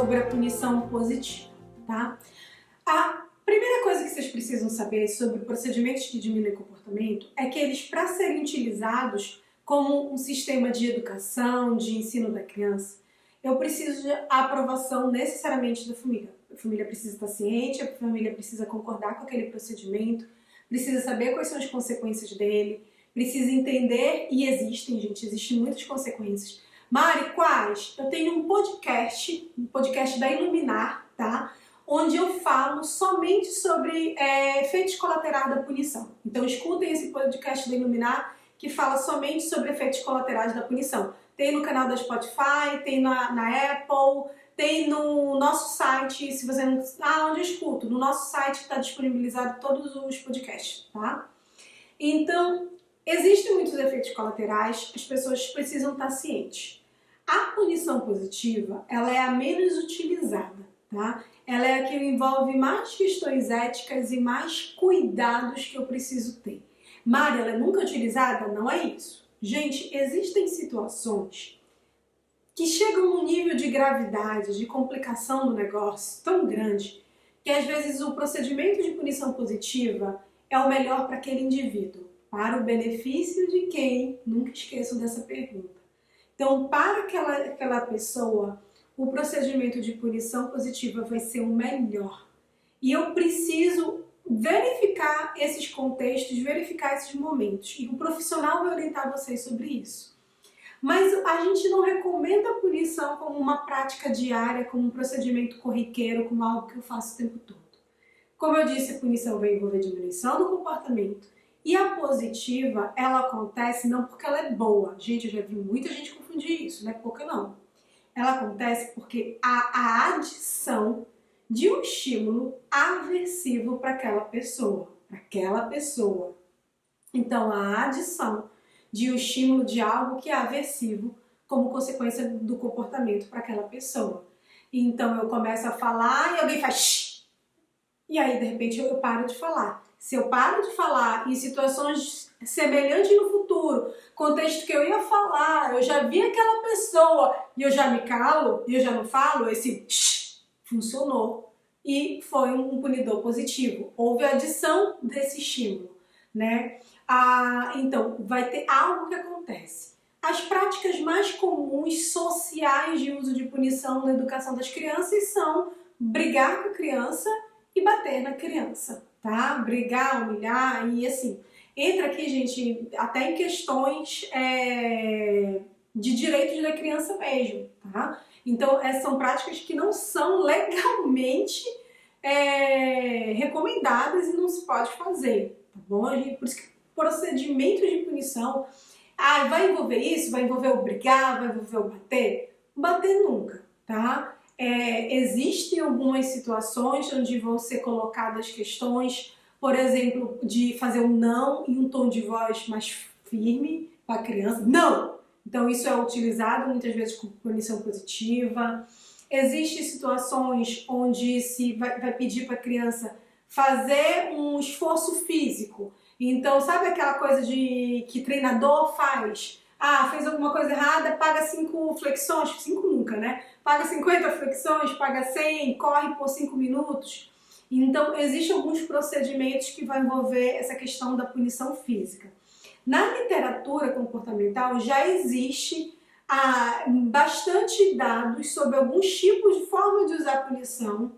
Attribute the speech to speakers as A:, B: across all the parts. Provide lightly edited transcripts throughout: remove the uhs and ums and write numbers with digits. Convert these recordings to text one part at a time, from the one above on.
A: sobre a punição positiva, tá? A primeira coisa que vocês precisam saber sobre procedimentos que diminuem comportamento é que eles, para serem utilizados como um sistema de educação, de ensino da criança, eu preciso de aprovação necessariamente da família. A família precisa estar ciente, a família precisa concordar com aquele procedimento, precisa saber quais são as consequências dele, precisa entender, e existem muitas consequências. Mari, quais? Eu tenho um podcast da Iluminar, tá? Onde eu falo somente sobre efeitos colaterais da punição. Então escutem esse podcast da Iluminar que fala somente sobre efeitos colaterais da punição. Tem no canal da Spotify, tem na Apple, tem no nosso site, se você não... onde eu escuto? No nosso site está disponibilizado todos os podcasts, tá? Então, existem muitos efeitos colaterais, as pessoas precisam estar cientes. A punição positiva, ela é a menos utilizada, tá? Ela é a que envolve mais questões éticas e mais cuidados que eu preciso ter. Mari, ela é nunca utilizada? Não é isso. Gente, existem situações que chegam num nível de gravidade, de complicação do negócio tão grande, que às vezes o procedimento de punição positiva é o melhor para aquele indivíduo, para o benefício de quem? Nunca esqueçam dessa pergunta. Então, para aquela pessoa, o procedimento de punição positiva vai ser o melhor. E eu preciso verificar esses contextos, verificar esses momentos. E o profissional vai orientar vocês sobre isso. Mas a gente não recomenda a punição como uma prática diária, como um procedimento corriqueiro, como algo que eu faço o tempo todo. Como eu disse, a punição vai envolver diminuição do comportamento. E a positiva, ela acontece não porque ela é boa. Gente, eu já vi muita gente confundir isso, não é pouca não. Ela acontece porque há a adição de um estímulo aversivo para aquela pessoa. Então, a adição de um estímulo de algo que é aversivo como consequência do comportamento para aquela pessoa. Então, eu começo a falar e alguém faz shh! E aí, de repente, eu paro de falar. Se eu paro de falar em situações semelhantes no futuro, contexto que eu ia falar, eu já vi aquela pessoa e eu já me calo, e eu já não falo, esse shh! Funcionou. E foi um punidor positivo. Houve a adição desse estímulo, né? Então, vai ter algo que acontece. As práticas mais comuns sociais de uso de punição na educação das crianças são brigar com a criança e bater na criança, tá? Brigar, humilhar e assim. Entra aqui, gente, até em questões de direitos da criança mesmo, tá? Então, são práticas que não são legalmente recomendadas e não se pode fazer, tá bom? Por isso que procedimentos de punição, vai envolver isso? Vai envolver o brigar? Vai envolver o bater? Bater nunca, tá? Existem algumas situações onde vão ser colocadas questões, por exemplo, de fazer um não em um tom de voz mais firme para a criança. Não! Então isso é utilizado muitas vezes com punição positiva. Existem situações onde se vai pedir para a criança fazer um esforço físico. Então, sabe aquela coisa que treinador faz? Fez alguma coisa errada, paga 5 flexões, 5 nunca, né? Paga 50 flexões, paga 100, corre por 5 minutos. Então, existem alguns procedimentos que vão envolver essa questão da punição física. Na literatura comportamental já existe bastante dados sobre alguns tipos de forma de usar punição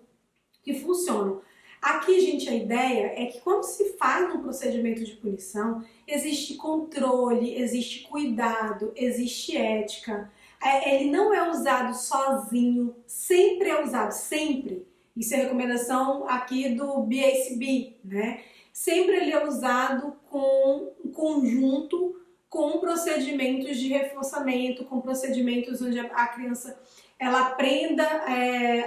A: que funcionam. Aqui, gente, a ideia é que quando se faz um procedimento de punição, existe controle, existe cuidado, existe ética. Ele não é usado sozinho, sempre é usado, sempre. Isso é recomendação aqui do BACB, né? Sempre ele é usado com conjunto com procedimentos de reforçamento, com procedimentos onde a criança ela aprenda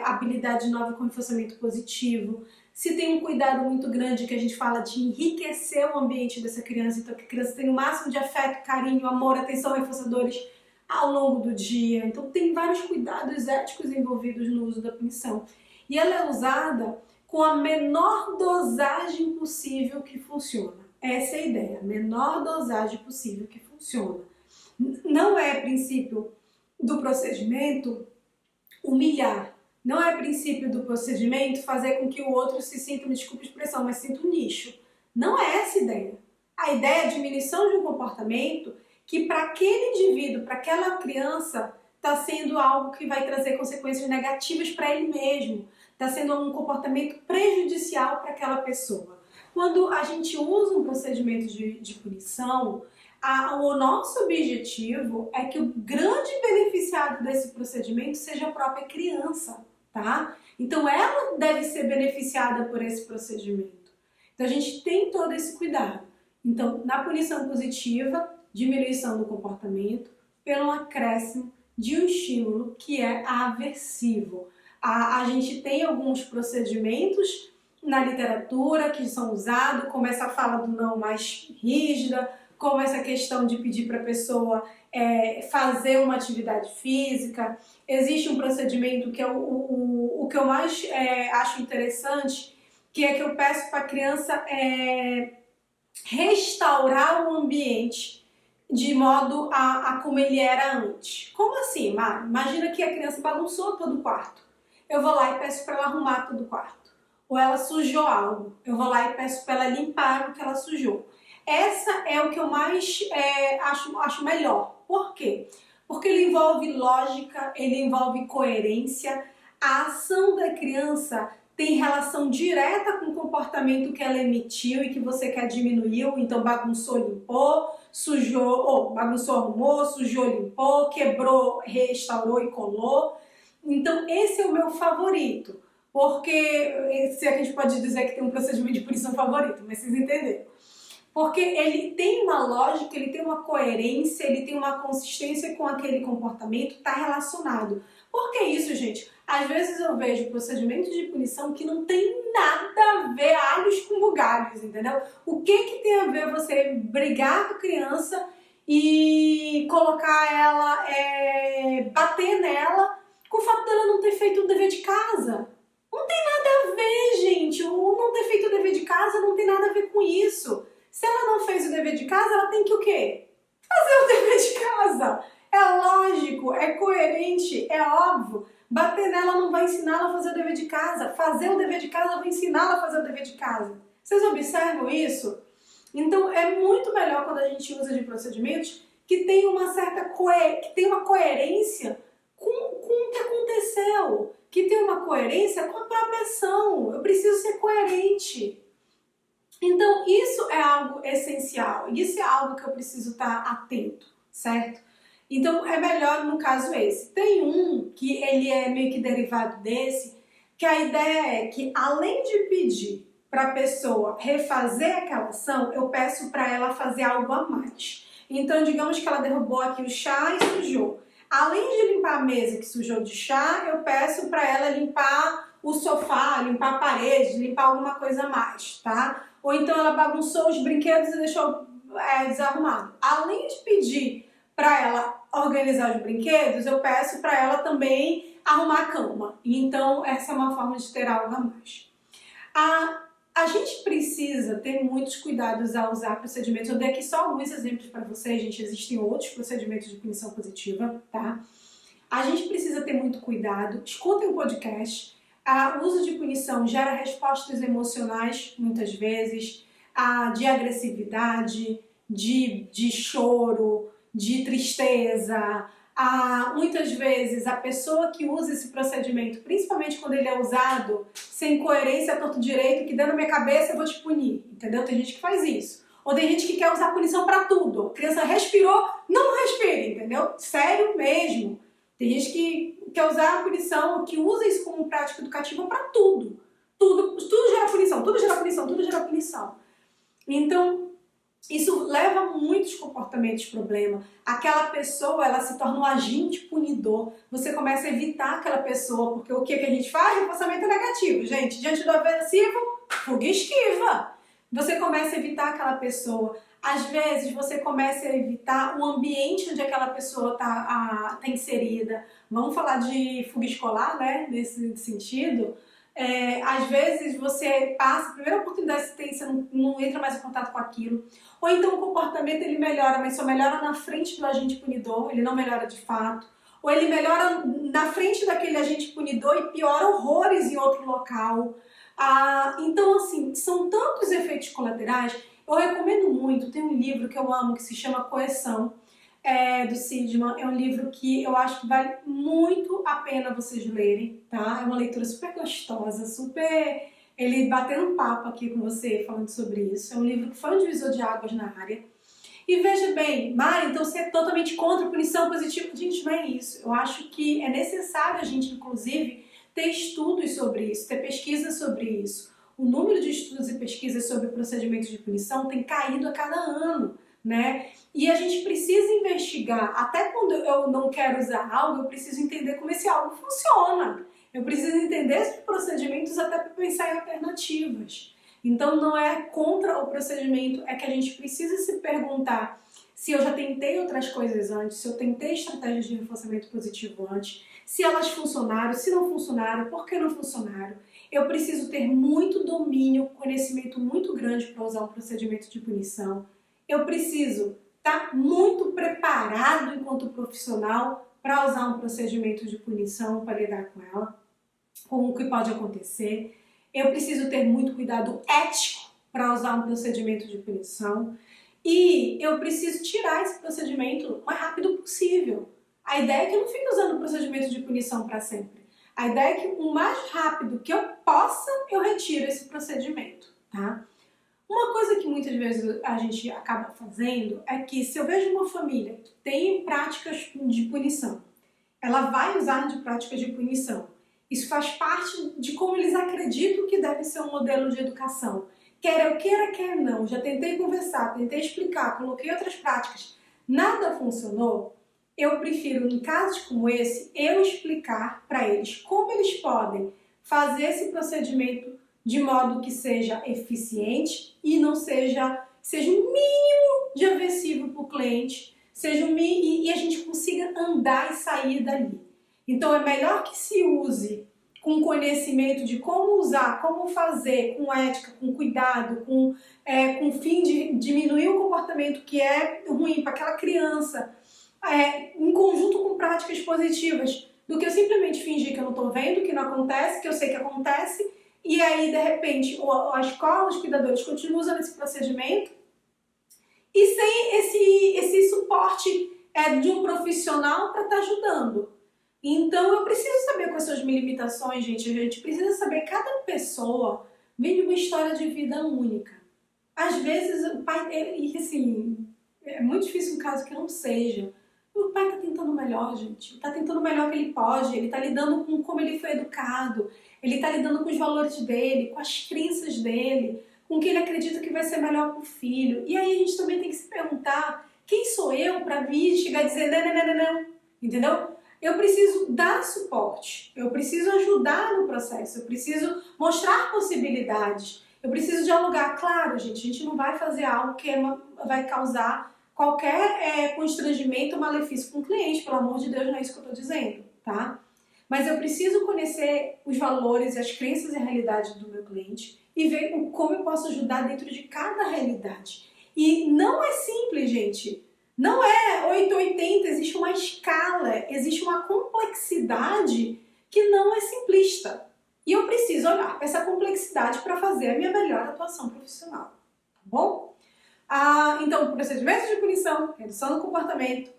A: habilidade nova com reforçamento positivo. Se tem um cuidado muito grande que a gente fala de enriquecer o ambiente dessa criança, então que a criança tenha o máximo de afeto, carinho, amor, atenção, reforçadores ao longo do dia. Então tem vários cuidados éticos envolvidos no uso da punição. E ela é usada com a menor dosagem possível que funciona. Essa é a ideia, a menor dosagem possível que funciona. Não é princípio do procedimento humilhar, Não é princípio do procedimento fazer com que o outro se sinta, me desculpe a expressão, mas sinta um nicho. Não é essa a ideia. A ideia é a diminuição de um comportamento que para aquele indivíduo, para aquela criança, está sendo algo que vai trazer consequências negativas para ele mesmo. Está sendo um comportamento prejudicial para aquela pessoa. Quando a gente usa um procedimento de punição, o nosso objetivo é que o grande beneficiado desse procedimento seja a própria criança, tá? Então ela deve ser beneficiada por esse procedimento. Então a gente tem todo esse cuidado. Então, na punição positiva, diminuição do comportamento pelo acréscimo de um estímulo que é aversivo. A gente tem alguns procedimentos na literatura que são usados, como essa fala do não mais rígida, como essa questão de pedir para a pessoa fazer uma atividade física. Existe um procedimento que é o que eu mais acho interessante, que é que eu peço para a criança restaurar o ambiente de modo a como ele era antes. Como assim, Mari? Imagina que a criança bagunçou todo o quarto. Eu vou lá e peço para ela arrumar todo o quarto. Ou ela sujou algo. Eu vou lá e peço para ela limpar o que ela sujou. Essa é o que eu mais acho melhor. Por quê? Porque ele envolve lógica, ele envolve coerência. A ação da criança tem relação direta com o comportamento que ela emitiu e que você quer diminuir. Então bagunçou, limpou, sujou, bagunçou, arrumou, sujou, limpou, quebrou, restaurou e colou. Então esse é o meu favorito. Porque, se a gente pode dizer que tem um procedimento de punição favorito, mas vocês entenderam. Porque ele tem uma lógica, ele tem uma coerência, ele tem uma consistência com aquele comportamento, está relacionado. Por que isso, gente? Às vezes eu vejo procedimentos de punição que não tem nada a ver, alhos com bugalhos, entendeu? O que tem a ver você brigar com a criança e colocar ela, bater nela, com o fato dela não ter feito o dever de casa? Não tem nada a ver, gente. O não ter feito o dever de casa não tem nada a ver com isso. Se ela não fez o dever de casa, ela tem que o quê? Fazer o dever de casa. É lógico, é coerente, é óbvio. Bater nela não vai ensiná-la a fazer o dever de casa. Fazer o dever de casa vai ensiná-la a fazer o dever de casa. Vocês observam isso? Então é muito melhor quando a gente usa de procedimentos que tem uma certa coerência com o que aconteceu, que tem uma coerência com a própria ação. Eu preciso ser coerente. Então, isso é algo essencial, isso é algo que eu preciso estar atento, certo? Então, é melhor no caso esse. Tem um que ele é meio que derivado desse, que a ideia é que, além de pedir para a pessoa refazer aquela ação, eu peço para ela fazer algo a mais. Então, digamos que ela derrubou aqui o chá e sujou. Além de limpar a mesa que sujou de chá, eu peço para ela limpar o sofá, limpar a parede, limpar alguma coisa a mais, tá? Ou então ela bagunçou os brinquedos e deixou desarrumado. Além de pedir para ela organizar os brinquedos, eu peço para ela também arrumar a cama. Então, essa é uma forma de ter algo a mais. A gente precisa ter muitos cuidados ao usar procedimentos. Eu dei aqui só alguns exemplos para vocês, gente. Existem outros procedimentos de punição positiva, tá? A gente precisa ter muito cuidado. Escutem o podcast. O uso de punição gera respostas emocionais, muitas vezes, de agressividade, de choro, de tristeza. Muitas vezes a pessoa que usa esse procedimento, principalmente quando ele é usado sem coerência, torto direito, que dando na minha cabeça eu vou te punir, entendeu? Tem gente que faz isso. Ou tem gente que quer usar punição pra tudo. A criança respirou, não respire, entendeu? Sério mesmo. Tem gente que quer usar a punição, que usa isso como prática educativa pra tudo. Tudo gera punição, tudo gera punição, tudo gera punição. Então, isso leva a muitos comportamentos problema. Aquela pessoa, ela se torna um agente punidor. Você começa a evitar aquela pessoa, porque o que a gente faz? Reforçamento negativo. Gente, diante do aversivo, fuga e esquiva. Você começa a evitar aquela pessoa. Às vezes, você começa a evitar o ambiente onde aquela pessoa tá inserida. Vamos falar de fuga escolar, né? Nesse sentido. Às vezes você passa, a primeira oportunidade que tem, você não entra mais em contato com aquilo. Ou então o comportamento ele melhora, mas só melhora na frente do agente punidor, ele não melhora de fato. ou ele melhora na frente daquele agente punidor e piora horrores em outro local. Então, assim, são tantos efeitos colaterais. Eu recomendo muito, tem um livro que eu amo que se chama Coerção, do Seligman. É um livro que eu acho que vale muito a pena vocês lerem, tá? É uma leitura super gostosa, super... Ele batendo um papo aqui com você, falando sobre isso. É um livro que foi um divisor de águas na área. E veja bem, Mari, então você é totalmente contra a punição positiva? Gente, não é isso. Eu acho que é necessário a gente, inclusive, ter estudos sobre isso, ter pesquisas sobre isso. O número de estudos e pesquisas sobre procedimentos de punição tem caído a cada ano, né? E a gente precisa investigar. Até quando eu não quero usar algo, eu preciso entender como esse algo funciona. Eu preciso entender esses procedimentos até para pensar em alternativas. Então não é contra o procedimento, é que a gente precisa se perguntar se eu já tentei outras coisas antes, se eu tentei estratégias de reforçamento positivo antes, se elas funcionaram, se não funcionaram, por que não funcionaram. Eu preciso ter muito domínio, conhecimento muito grande para usar um procedimento de punição. Eu preciso estar muito preparado enquanto profissional para usar um procedimento de punição, para lidar com ela, com o que pode acontecer. Eu preciso ter muito cuidado ético para usar um procedimento de punição e eu preciso tirar esse procedimento o mais rápido possível. A ideia é que eu não fique usando o procedimento de punição para sempre. A ideia é que o mais rápido que eu possa, eu retiro esse procedimento, tá? Uma coisa que muitas vezes a gente acaba fazendo é que se eu vejo uma família que tem práticas de punição, ela vai usar de práticas de punição. Isso faz parte de como eles acreditam que deve ser um modelo de educação. Quer eu queira, quer não. Já tentei conversar, tentei explicar, coloquei outras práticas. Nada funcionou. Eu prefiro, em casos como esse, eu explicar para eles como eles podem fazer esse procedimento de modo que seja eficiente e não seja o mínimo de aversivo para o cliente, e a gente consiga andar e sair dali. Então é melhor que se use com conhecimento de como usar, como fazer, com ética, com cuidado, com o fim de diminuir o comportamento que é ruim para aquela criança, em conjunto com práticas positivas, do que eu simplesmente fingir que eu não estou vendo, que não acontece, que eu sei que acontece, e aí de repente a escola, os cuidadores continuam usando esse procedimento e sem esse suporte de um profissional para estar ajudando. Então eu preciso saber quais são as minhas limitações, gente. A gente precisa saber que cada pessoa vem de uma história de vida única. Às vezes o pai, assim, é muito difícil um caso que não seja. O pai tá tentando o melhor, gente. Tá tentando o melhor que ele pode. Ele tá lidando com como ele foi educado. Ele tá lidando com os valores dele, com as crenças dele, com o que ele acredita que vai ser melhor pro filho. E aí a gente também tem que se perguntar, quem sou eu para vir chegar a dizer não, entendeu? Eu preciso dar suporte, eu preciso ajudar no processo, eu preciso mostrar possibilidades, eu preciso dialogar. Claro, gente, a gente não vai fazer algo que vai causar qualquer constrangimento ou malefício com o cliente, pelo amor de Deus, não é isso que eu estou dizendo, tá? Mas eu preciso conhecer os valores, as crenças e a realidade do meu cliente e ver como eu posso ajudar dentro de cada realidade. E não é simples, gente. Não é 880, existe uma escala, existe uma complexidade que não é simplista. E eu preciso olhar para essa complexidade para fazer a minha melhor atuação profissional, tá bom? Então, procedimento de punição, redução do comportamento,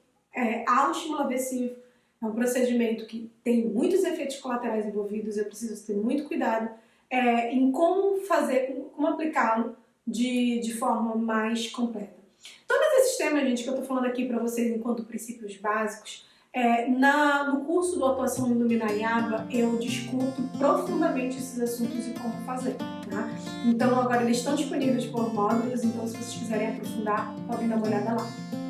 A: autoestímulo aversivo, é um procedimento que tem muitos efeitos colaterais envolvidos, eu preciso ter muito cuidado em como fazer, como aplicá-lo de forma mais completa. Todos esses temas, gente, que eu tô falando aqui para vocês enquanto princípios básicos, no curso do Atuação Luminar em Aba, eu discuto profundamente esses assuntos e como fazer, tá? Então agora eles estão disponíveis por módulos, então se vocês quiserem aprofundar, podem dar uma olhada lá.